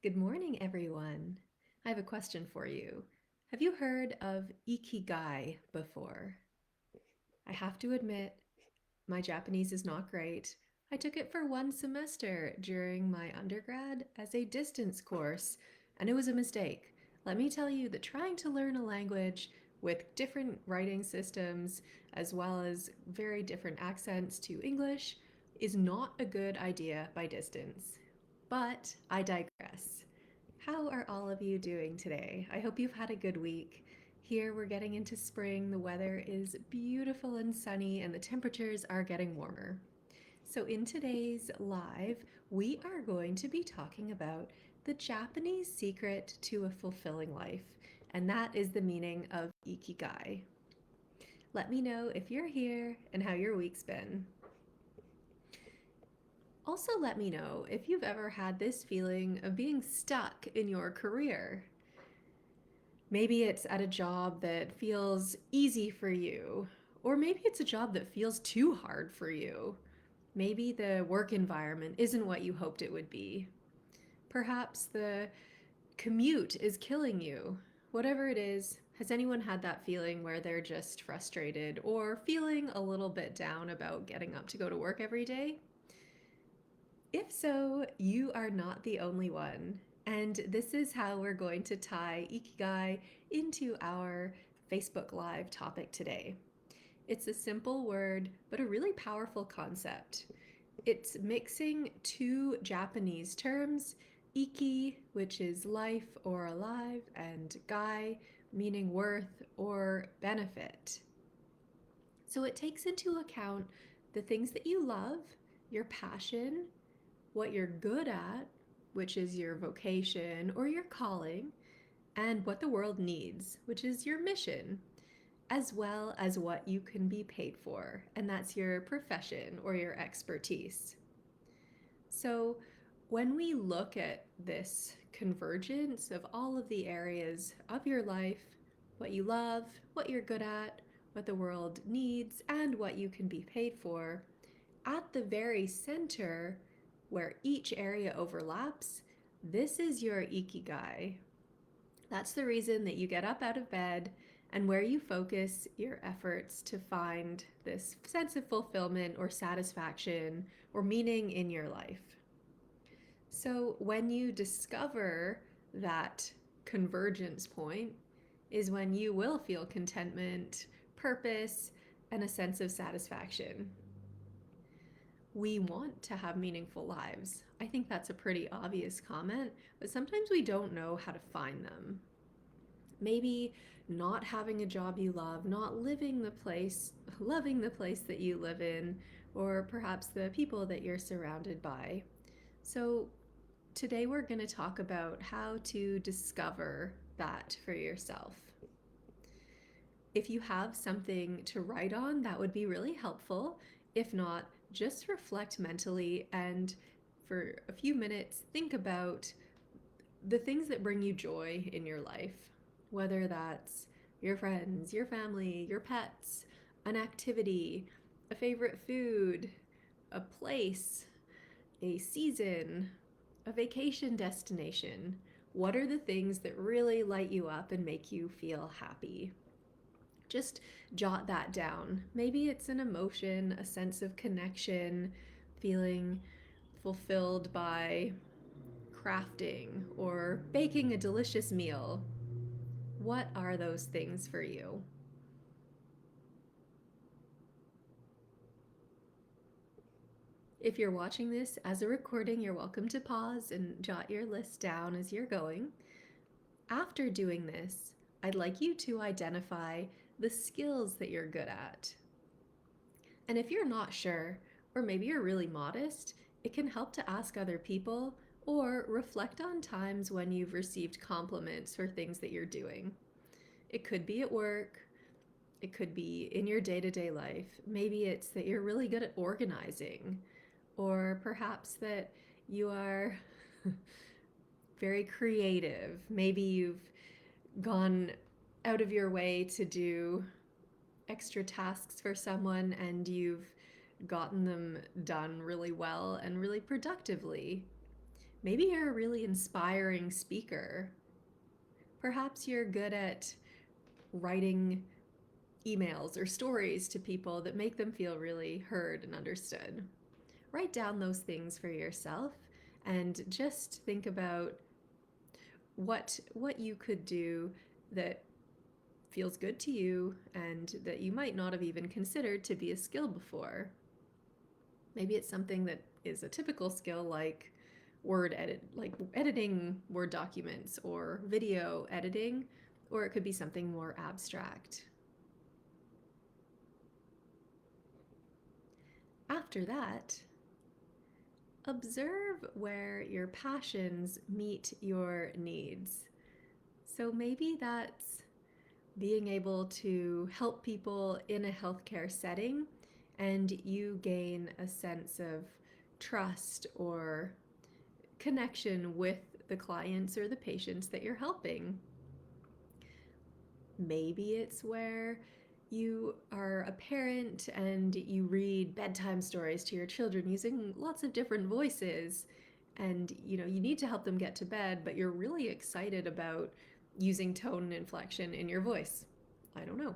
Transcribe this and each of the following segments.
Good morning, everyone. I have a question for you. Have you heard of ikigai before? I have to admit, my Japanese is not great. I took it for one semester during my undergrad as a distance course, and it was a mistake. Let me tell you that trying to learn a language with different writing systems, as well as very different accents to English, is not a good idea by distance. But I digress. How are all of you doing today? I hope you've had a good week. Here we're getting into spring, the weather is beautiful and sunny, and the temperatures are getting warmer. So, in today's live, we are going to be talking about the Japanese secret to a fulfilling life, and that is the meaning of ikigai. Let me know if you're here and how your week's been. Also, let me know if you've ever had this feeling of being stuck in your career. Maybe it's at a job that feels easy for you, or maybe it's a job that feels too hard for you. Maybe the work environment isn't what you hoped it would be. Perhaps the commute is killing you. Whatever it is, has anyone had that feeling where they're just frustrated or feeling a little bit down about getting up to go to work every day? If so, you are not the only one. And this is how we're going to tie Ikigai into our Facebook Live topic today. It's a simple word, but a really powerful concept. It's mixing two Japanese terms, iki, which is life or alive, and gai, meaning worth or benefit. So it takes into account the things that you love, your passion, what you're good at, which is your vocation or your calling, and what the world needs, which is your mission, as well as what you can be paid for, and that's your profession or your expertise. So, when we look at this convergence of all of the areas of your life, what you love, what you're good at, what the world needs, and what you can be paid for, at the very center, where each area overlaps, this is your ikigai. That's the reason that you get up out of bed and where you focus your efforts to find this sense of fulfillment or satisfaction or meaning in your life. So, when you discover that convergence point, is when you will feel contentment, purpose, and a sense of satisfaction. We want to have meaningful lives. I think that's a pretty obvious comment, but sometimes we don't know how to find them. Maybe not having a job you love, not loving the place that you live in, or perhaps the people that you're surrounded by. So, today we're going to talk about how to discover that for yourself. If you have something to write on, that would be really helpful. If not, just reflect mentally and for a few minutes think about the things that bring you joy in your life, whether that's your friends, your family, your pets, an activity, a favorite food, a place, a season, a vacation destination. What are the things that really light you up and make you feel happy? Just jot that down. Maybe it's an emotion, a sense of connection, feeling fulfilled by crafting or baking a delicious meal. What are those things for you? If you're watching this as a recording, you're welcome to pause and jot your list down as you're going. After doing this, I'd like you to identify the skills that you're good at. And if you're not sure, or maybe you're really modest, it can help to ask other people or reflect on times when you've received compliments for things that you're doing. It could be at work, it could be in your day to day life. Maybe it's that you're really good at organizing, or perhaps that you are very creative. Maybe you've gone out of your way to do extra tasks for someone and you've gotten them done really well and really productively. Maybe you're a really inspiring speaker. Perhaps you're good at writing emails or stories to people that make them feel really heard and understood. Write down those things for yourself and just think about what you could do that feels good to you and that you might not have even considered to be a skill before. Maybe it's something that is a typical skill like editing Word documents or video editing, or it could be something more abstract. After that, observe where your passions meet your needs. So maybe that's being able to help people in a healthcare setting and you gain a sense of trust or connection with the clients or the patients that you're helping. Maybe it's where you are a parent and you read bedtime stories to your children using lots of different voices, and you need to help them get to bed, but you're really excited about using tone and inflection in your voice. I don't know.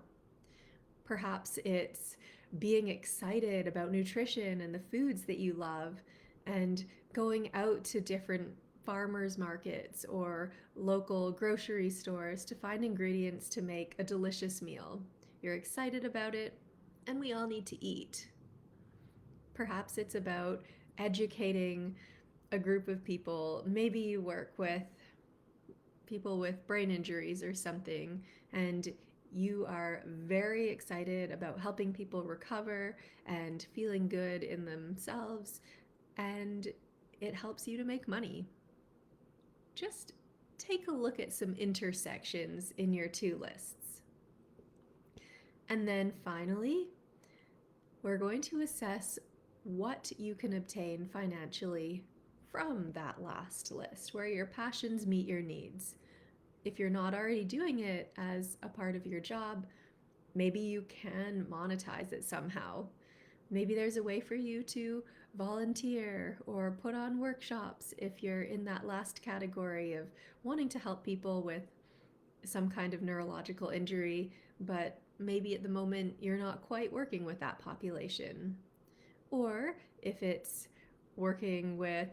Perhaps it's being excited about nutrition and the foods that you love and going out to different farmers markets or local grocery stores to find ingredients to make a delicious meal. You're excited about it, and we all need to eat. Perhaps it's about educating a group of people. Maybe you work with people with brain injuries or something, and you are very excited about helping people recover and feeling good in themselves, and it helps you to make money. Just take a look at some intersections in your two lists. And then finally, we're going to assess what you can obtain financially from that last list, where your passions meet your needs. If you're not already doing it as a part of your job, maybe you can monetize it somehow. Maybe there's a way for you to volunteer or put on workshops if you're in that last category of wanting to help people with some kind of neurological injury, but maybe at the moment you're not quite working with that population. Or if it's working with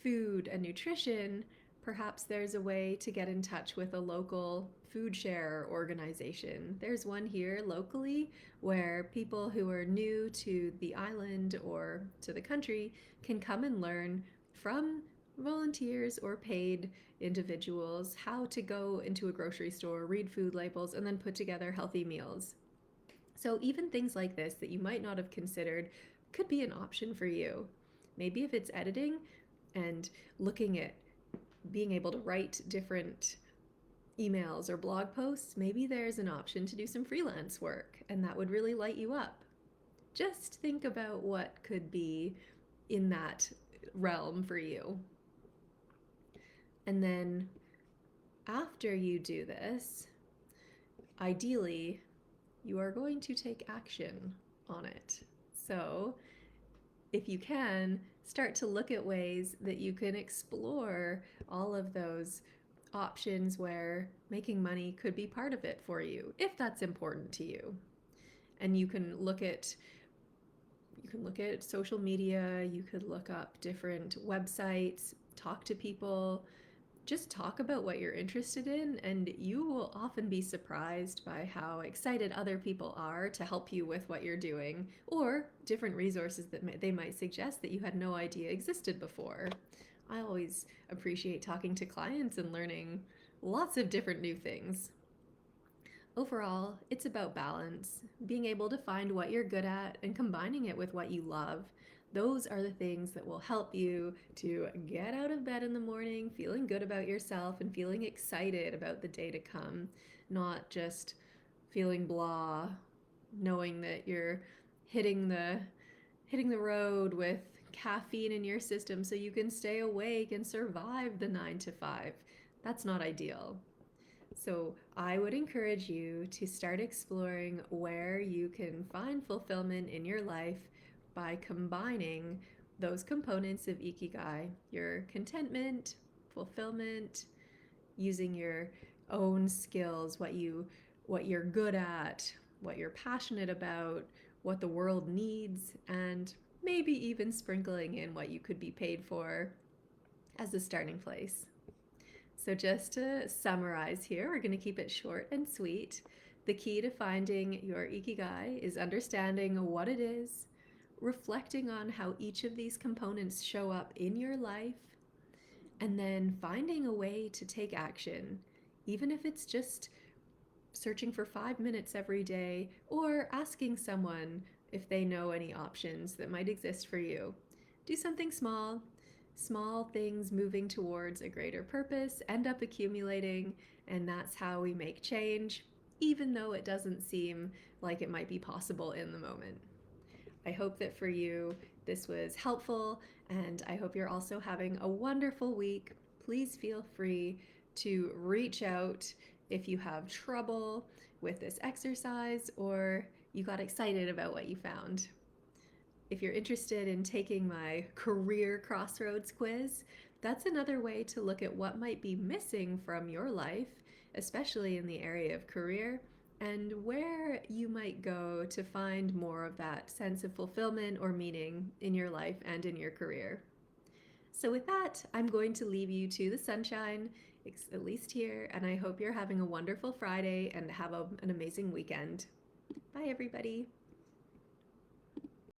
food and nutrition, perhaps there's a way to get in touch with a local food share organization. There's one here locally where people who are new to the island or to the country can come and learn from volunteers or paid individuals how to go into a grocery store, read food labels, and then put together healthy meals. So even things like this that you might not have considered could be an option for you. Maybe if it's editing and looking at being able to write different emails or blog posts, maybe there's an option to do some freelance work, and that would really light you up. Just think about what could be in that realm for you. And then after you do this, ideally, you are going to take action on it. So if you can, start to look at ways that you can explore all of those options where making money could be part of it for you, if that's important to you. And you can look at social media, you could look up different websites, talk to people, just talk about what you're interested in, and you will often be surprised by how excited other people are to help you with what you're doing, or different resources that they might suggest that you had no idea existed before. I always appreciate talking to clients and learning lots of different new things. Overall, it's about balance, being able to find what you're good at and combining it with what you love. Those are the things that will help you to get out of bed in the morning feeling good about yourself and feeling excited about the day to come, not just feeling blah, knowing that you're hitting the road with caffeine in your system so you can stay awake and survive the 9 to 5. That's not ideal. So I would encourage you to start exploring where you can find fulfillment in your life by combining those components of ikigai, your contentment, fulfillment, using your own skills, what you're good at, what you're passionate about, what the world needs, and maybe even sprinkling in what you could be paid for as a starting place. So, just to summarize here, we're going to keep it short and sweet. The key to finding your ikigai is understanding what it is, reflecting on how each of these components show up in your life, and then finding a way to take action, even if it's just searching for 5 minutes every day or asking someone if they know any options that might exist for you. Do something small. Small things moving towards a greater purpose end up accumulating, and that's how we make change, even though it doesn't seem like it might be possible in the moment. I hope that for you this was helpful, and I hope you're also having a wonderful week. Please feel free to reach out if you have trouble with this exercise or you got excited about what you found. If you're interested in taking my Career Crossroads Quiz, that's another way to look at what might be missing from your life, especially in the area of career, and where you might go to find more of that sense of fulfillment or meaning in your life and in your career. So, with that, I'm going to leave you to the sunshine, at least here, and I hope you're having a wonderful Friday and have an amazing weekend. Bye, everybody.